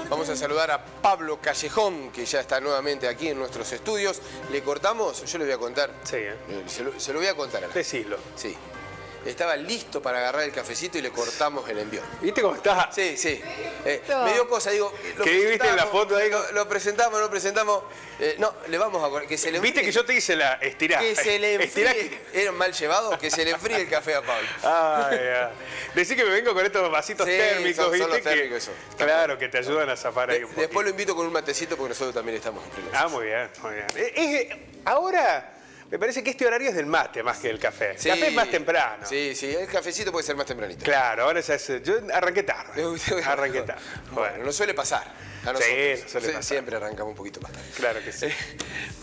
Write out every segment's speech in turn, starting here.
Vamos a saludar a Pablo Callejón, que ya está nuevamente aquí en nuestros estudios. ¿Le cortamos? Yo le voy a contar. Sí, Se lo voy a contar a la gente. Decilo. Sí. Estaba listo para agarrar el cafecito y le cortamos el envión. ¿Viste cómo está? Sí, sí. Me dio cosa, digo... ¿Qué viste en la foto ahí? Lo presentamos. No, le vamos a... Que se le ¿Viste que yo te hice la estirá? Que se le enfríe. ¿Era mal llevado? Que se le enfríe el café a Pablo. Ay, ya. Decí que me vengo con estos vasitos térmicos, son ¿viste? Los térmicos eso. Claro, que te ayudan a zafar ahí un poco. Después lo invito con un matecito porque nosotros también estamos en pleno. Ah, muy bien, muy bien. Ahora... Me parece que este horario es del mate más que del café. El café es más temprano. Sí, el cafecito puede ser más tempranito. Claro, ahora ya es... Yo arranqué tarde. Arranqué tarde. Bueno, nos suele pasar a nosotros. Sí, nos suele pasar. Siempre arrancamos un poquito más tarde. Claro que sí.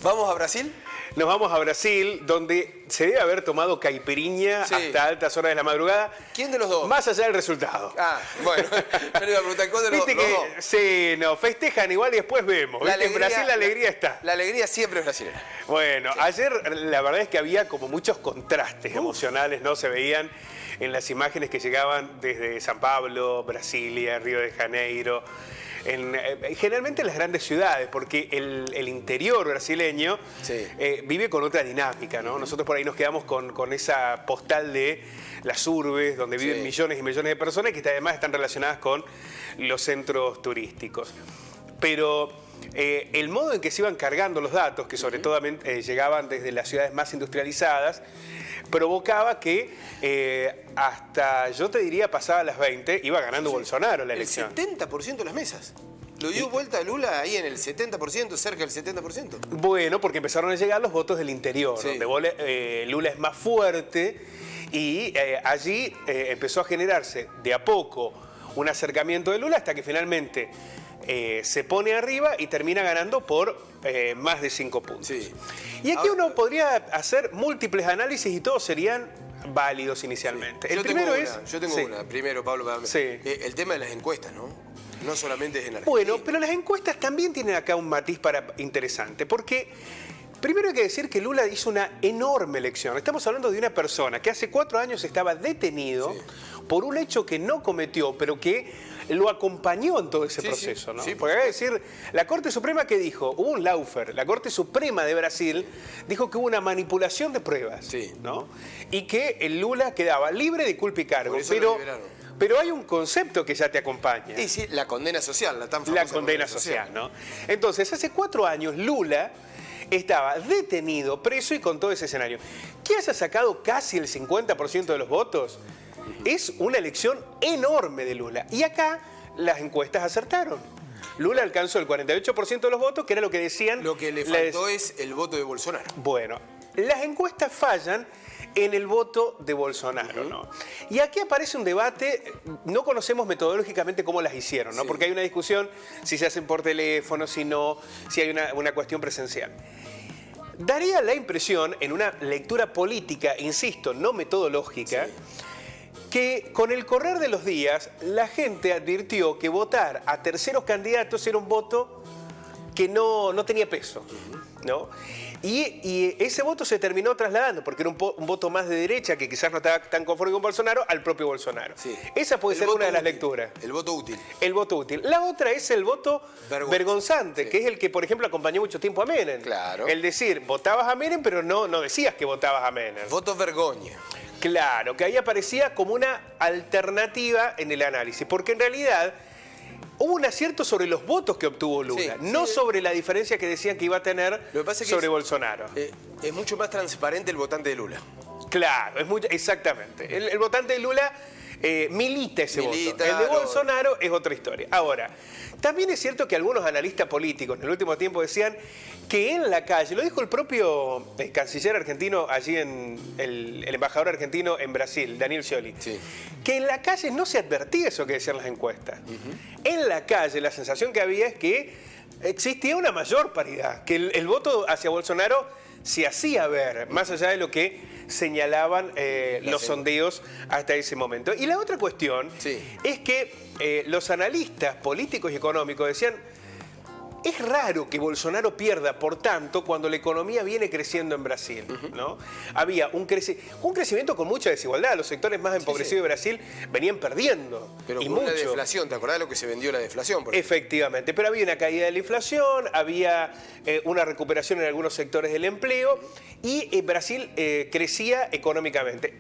¿Vamos a Brasil? Nos vamos a Brasil, donde se debe haber tomado caipirinha hasta altas horas de la madrugada. ¿Quién de los dos? Más allá del resultado. Ah, bueno, yo le iba a preguntar, ¿cuál de los dos? Viste que, sí, no, festejan igual y después vemos. En Brasil la alegría está. La alegría siempre es brasileña. Bueno, ayer la verdad es que había como muchos contrastes emocionales, ¿no? Se veían en las imágenes que llegaban desde San Pablo, Brasilia, Río de Janeiro, generalmente en las grandes ciudades, porque el interior brasileño vive con otra dinámica, ¿no? Nosotros por ahí nos quedamos con esa postal de las urbes, donde viven millones y millones de personas, que además están relacionadas con los centros turísticos. Pero el modo en que se iban cargando los datos, que sobre todo llegaban desde las ciudades más industrializadas, provocaba que hasta, yo te diría, pasadas las 20, iba ganando Bolsonaro la elección. El 70% de las mesas. Lo dio vuelta a Lula ahí en el 70%, cerca del 70%. Bueno, porque empezaron a llegar los votos del interior, donde Lula es más fuerte y allí empezó a generarse de a poco un acercamiento de Lula hasta que finalmente se pone arriba y termina ganando por más de 5 puntos. Sí. Y aquí uno podría hacer múltiples análisis y todos serían válidos inicialmente. Sí. Yo tengo una. Primero, Pablo, el tema de las encuestas, ¿no? No solamente es en Argentina. Bueno, pero las encuestas también tienen acá un matiz interesante, porque primero hay que decir que Lula hizo una enorme elección. Estamos hablando de una persona que hace 4 años estaba detenido por un hecho que no cometió, pero que lo acompañó en todo ese proceso, ¿no? Porque hay que decir, la Corte Suprema, ¿qué dijo? Hubo un lawfare. La Corte Suprema de Brasil dijo que hubo una manipulación de pruebas, ¿no? Y que el Lula quedaba libre de culpa y cargo. Pero hay un concepto que ya te acompaña. Sí, la condena social, la tan famosa condena social, ¿no? Entonces, hace 4 años Lula estaba detenido, preso y con todo ese escenario. Que haya sacado casi el 50% de los votos es una elección enorme de Lula. Y acá las encuestas acertaron. Lula alcanzó el 48% de los votos, que era lo que decían. Lo que le faltó es el voto de Bolsonaro. Bueno, las encuestas fallan en el voto de Bolsonaro, ¿no? Y aquí aparece un debate, no conocemos metodológicamente cómo las hicieron, ¿no? Porque hay una discusión si se hacen por teléfono, si no, si hay una cuestión presencial. Daría la impresión, en una lectura política, insisto, no metodológica, que con el correr de los días la gente advirtió que votar a terceros candidatos era un voto que no tenía peso, ¿no? Y ese voto se terminó trasladando, porque era un voto más de derecha, que quizás no estaba tan conforme con Bolsonaro, al propio Bolsonaro. Esa puede ser una de las lecturas. El voto útil. El voto útil. La otra es el voto vergonzante, que es el que, por ejemplo, acompañó mucho tiempo a Menem. Claro. El decir, votabas a Menem, pero no decías que votabas a Menem. Voto vergoña. Claro, que ahí aparecía como una alternativa en el análisis, porque en realidad hubo un acierto sobre los votos que obtuvo Lula, no sobre la diferencia que decían que iba a tener sobre Bolsonaro. Es mucho más transparente el votante de Lula. Claro, exactamente. El votante de Lula milita ese voto. El de Bolsonaro es otra historia. Ahora, también es cierto que algunos analistas políticos en el último tiempo decían que en la calle, lo dijo el propio canciller argentino allí, el embajador argentino en Brasil, Daniel Scioli, que en la calle no se advertía eso que decían las encuestas. En la calle la sensación que había es que existía una mayor paridad, que el voto hacia Bolsonaro se hacía ver, más allá de lo que señalaban los sondeos hasta ese momento. Y la otra cuestión es que los analistas políticos y económicos decían, es raro que Bolsonaro pierda, por tanto, cuando la economía viene creciendo en Brasil, ¿no? Había un crecimiento con mucha desigualdad. Los sectores más empobrecidos de Brasil venían perdiendo. Pero y con mucho. una deflación, ¿te acordás de lo que se vendió la deflación? Efectivamente, pero había una caída de la inflación, había una recuperación en algunos sectores del empleo y Brasil crecía económicamente.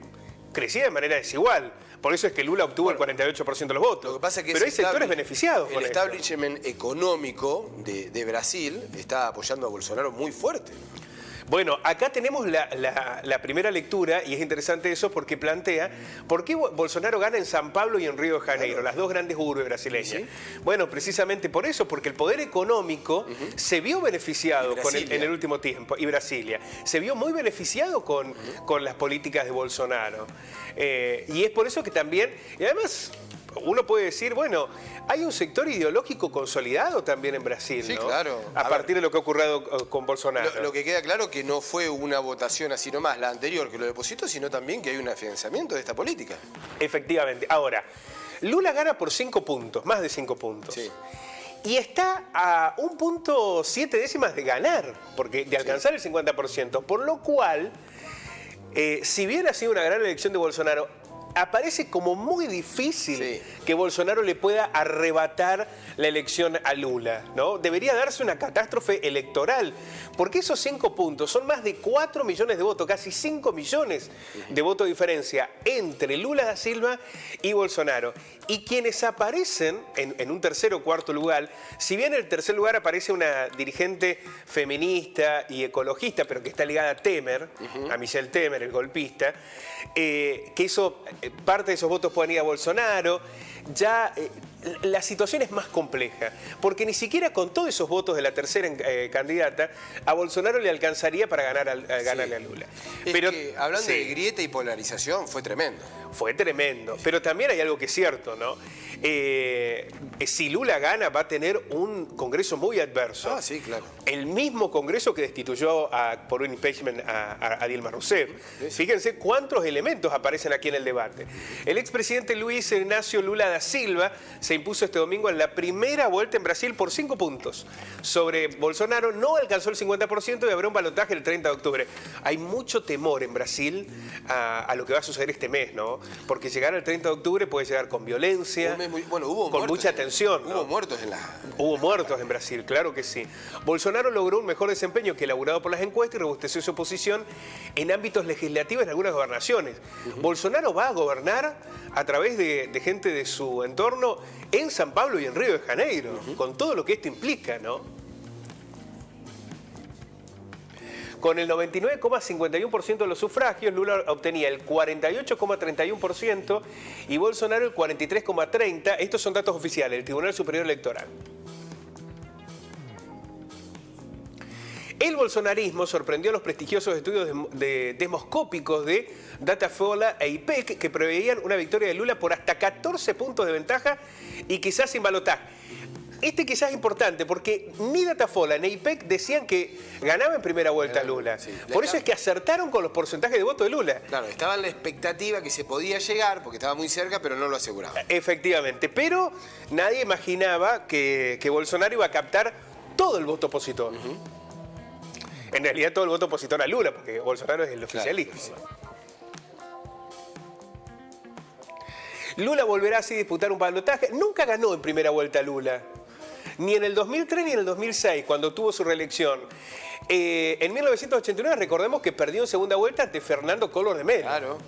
Crecía de manera desigual. Por eso es que Lula obtuvo el 48% de los votos. Lo que pasa es que pero hay sectores beneficiados con el esto. establishment económico de Brasil está apoyando a Bolsonaro muy fuerte. Bueno, acá tenemos la primera lectura y es interesante eso porque plantea por qué Bolsonaro gana en San Pablo y en Río de Janeiro, las dos grandes urbes brasileñas. ¿Sí? Bueno, precisamente por eso, porque el poder económico se vio beneficiado en el último tiempo, y Brasilia, se vio muy beneficiado con las políticas de Bolsonaro. Y es por eso que también, y además uno puede decir, bueno, hay un sector ideológico consolidado también en Brasil, sí, ¿no? Claro. A partir de lo que ha ocurrido con Bolsonaro. Lo que queda claro que no fue una votación así nomás, la anterior que lo depositó, sino también que hay un afianzamiento de esta política. Efectivamente. Ahora, Lula gana por 5 puntos, más de 5 puntos. Sí. Y está a 1,7 décimas de ganar, porque de alcanzar el 50%. Por lo cual, si bien ha sido una gran elección de Bolsonaro, aparece como muy difícil que Bolsonaro le pueda arrebatar la elección a Lula, ¿no? Debería darse una catástrofe electoral, porque esos 5 puntos son más de 4 millones de votos, casi 5 millones de votos de diferencia entre Lula da Silva y Bolsonaro. Y quienes aparecen en un tercer o cuarto lugar, si bien en el tercer lugar aparece una dirigente feminista y ecologista, pero que está ligada a Temer, a Michel Temer, el golpista, que eso, parte de esos votos pueden ir a Bolsonaro, ya la situación es más compleja, porque ni siquiera con todos esos votos de la tercera candidata, a Bolsonaro le alcanzaría para ganarle a Lula. Pero hablando de grieta y polarización, fue tremendo. Fue tremendo, pero también hay algo que es cierto, ¿no? Si Lula gana, va a tener un Congreso muy adverso. Ah, sí, claro. El mismo Congreso que destituyó por un impeachment a Dilma Rousseff. Sí. Fíjense cuántos elementos aparecen aquí en el debate. El expresidente Luis Ignacio Lula da Silva se impuso este domingo en la primera vuelta en Brasil por 5 puntos. Sobre Bolsonaro no alcanzó el 50% y habrá un balotaje el 30 de octubre. Hay mucho temor en Brasil a lo que va a suceder este mes, ¿no? Porque llegar al 30 de octubre puede llegar con violencia, con mucha tensión. Hubo muertos Hubo muertos en Brasil, claro que sí. Bolsonaro logró un mejor desempeño que elaborado por las encuestas y robusteció su posición en ámbitos legislativos en algunas gobernaciones. Bolsonaro va a gobernar a través de gente de su entorno en San Pablo y en Río de Janeiro, con todo lo que esto implica, ¿no? Con el 99,51% de los sufragios, Lula obtenía el 48,31% y Bolsonaro el 43,30%. Estos son datos oficiales del Tribunal Superior Electoral. El bolsonarismo sorprendió a los prestigiosos estudios demoscópicos de Datafolha e IPEC que preveían una victoria de Lula por hasta 14 puntos de ventaja y quizás sin balotaje. Este quizás es importante porque ni Datafolha ni IPEC decían que ganaba en primera vuelta Lula. Sí. Por eso es que acertaron con los porcentajes de voto de Lula. Claro, estaba en la expectativa que se podía llegar porque estaba muy cerca, pero no lo aseguraba. Efectivamente, pero nadie imaginaba que Bolsonaro iba a captar todo el voto opositor. En realidad todo el voto opositor a Lula, porque Bolsonaro es el oficialismo. Claro, sí. Lula volverá así a disputar un balotaje. Nunca ganó en primera vuelta Lula. Ni en el 2003 ni en el 2006, cuando tuvo su reelección. En 1989 recordemos que perdió en segunda vuelta ante Fernando Collor de Mello. Claro.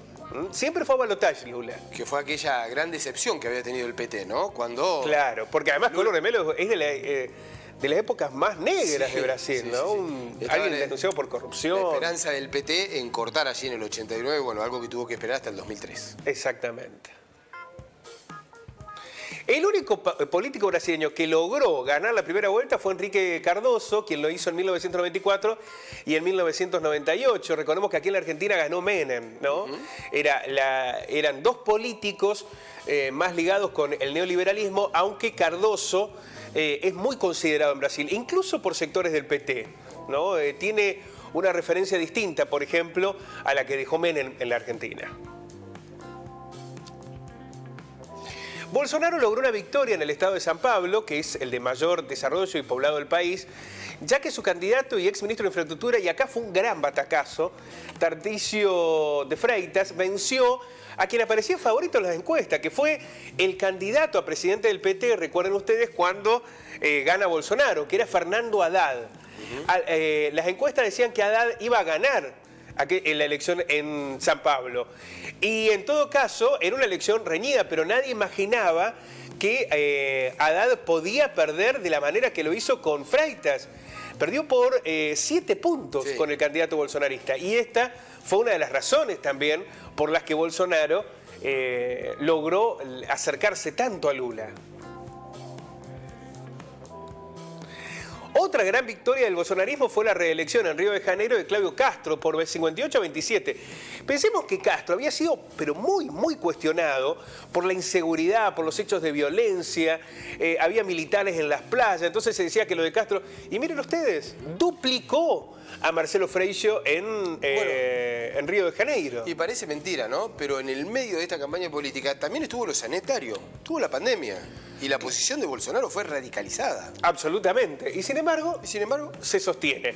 Siempre fue a balotaje Lula. Que fue aquella gran decepción que había tenido el PT, ¿no? Cuando... Claro, porque además Collor de Mello es de las épocas más negras de Brasil, ¿no? Alguien denunciado por corrupción. La esperanza del PT en cortar allí en el 89, bueno, algo que tuvo que esperar hasta el 2003. Exactamente. El único político brasileño que logró ganar la primera vuelta fue Enrique Cardoso, quien lo hizo en 1994 y en 1998. Recordemos que aquí en la Argentina ganó Menem, ¿no? Eran dos políticos más ligados con el neoliberalismo, aunque Cardoso es muy considerado en Brasil, incluso por sectores del PT, ¿no? Tiene una referencia distinta, por ejemplo, a la que dejó Menem en la Argentina. Bolsonaro logró una victoria en el estado de San Pablo, que es el de mayor desarrollo y poblado del país, ya que su candidato y exministro de Infraestructura, y acá fue un gran batacazo, Tarcisio de Freitas, venció a quien aparecía favorito en las encuestas, que fue el candidato a presidente del PT, recuerden ustedes, cuando gana Bolsonaro, que era Fernando Haddad. Las encuestas decían que Haddad iba a ganar en la elección en San Pablo. Y en todo caso, era una elección reñida, pero nadie imaginaba que Haddad podía perder de la manera que lo hizo con Freitas. Perdió por 7 puntos con el candidato bolsonarista. Y esta fue una de las razones también por las que Bolsonaro logró acercarse tanto a Lula. Otra gran victoria del bolsonarismo fue la reelección en Río de Janeiro de Claudio Castro por 58 a 27. Pensemos que Castro había sido, pero muy cuestionado por la inseguridad, por los hechos de violencia, había militares en las playas, entonces se decía que lo de Castro, y miren ustedes, duplicó a Marcelo Freixo en Río de Janeiro. Y parece mentira, ¿no? Pero en el medio de esta campaña política también estuvo lo sanitario, estuvo la pandemia. Y la posición de Bolsonaro fue radicalizada. Absolutamente. Y sin embargo, se sostiene.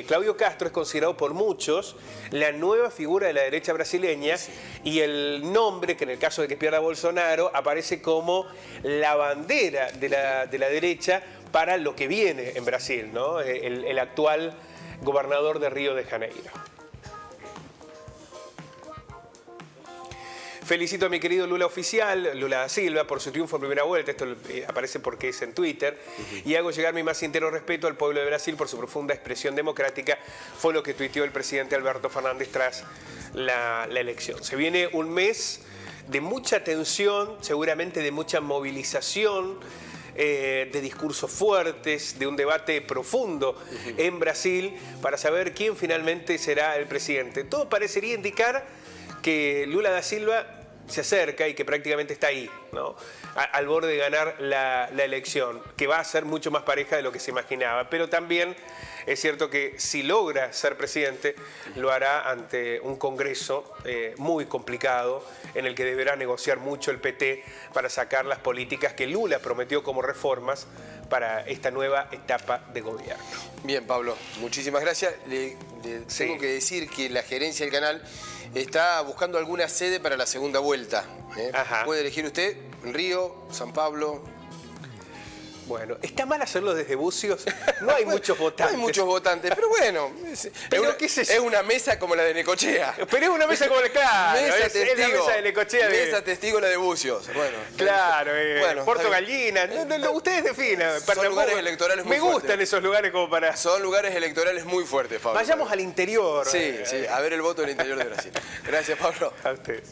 Claudio Castro es considerado por muchos la nueva figura de la derecha brasileña y el nombre, que en el caso de que pierda Bolsonaro, aparece como la bandera de la derecha para lo que viene en Brasil, ¿no? El actual gobernador de Río de Janeiro. Felicito a mi querido Lula oficial, Lula da Silva, por su triunfo en primera vuelta. Esto aparece porque es en Twitter. Y hago llegar mi más sincero respeto al pueblo de Brasil por su profunda expresión democrática. Fue lo que tuiteó el presidente Alberto Fernández tras la elección. Se viene un mes de mucha tensión, seguramente de mucha movilización, de discursos fuertes, de un debate profundo en Brasil para saber quién finalmente será el presidente. Todo parecería indicar que Lula da Silva se acerca y que prácticamente está ahí, ¿no? Al borde de ganar la elección, que va a ser mucho más pareja de lo que se imaginaba. Pero también es cierto que si logra ser presidente, lo hará ante un Congreso muy complicado, en el que deberá negociar mucho el PT para sacar las políticas que Lula prometió como reformas para esta nueva etapa de gobierno. Bien, Pablo, muchísimas gracias. Le tengo que decir que la gerencia del canal está buscando alguna sede para la segunda vuelta. Puede elegir usted Río, San Pablo. Bueno, ¿está mal hacerlo desde Bucios? No hay muchos votantes. No hay muchos votantes, pero bueno. Es una mesa como la de Necochea. Pero es una mesa como la de... Claro, mesa es la mesa de Necochea. Mesa testigo la de Bucios. Bueno, claro, Puerto Gallina. Ustedes definan. Son lugares electorales muy fuertes. Me gustan esos lugares como para... Son lugares electorales muy fuertes, Pablo. Vayamos al interior. Sí, a ver el voto del interior de Brasil. Gracias, Pablo. A ustedes.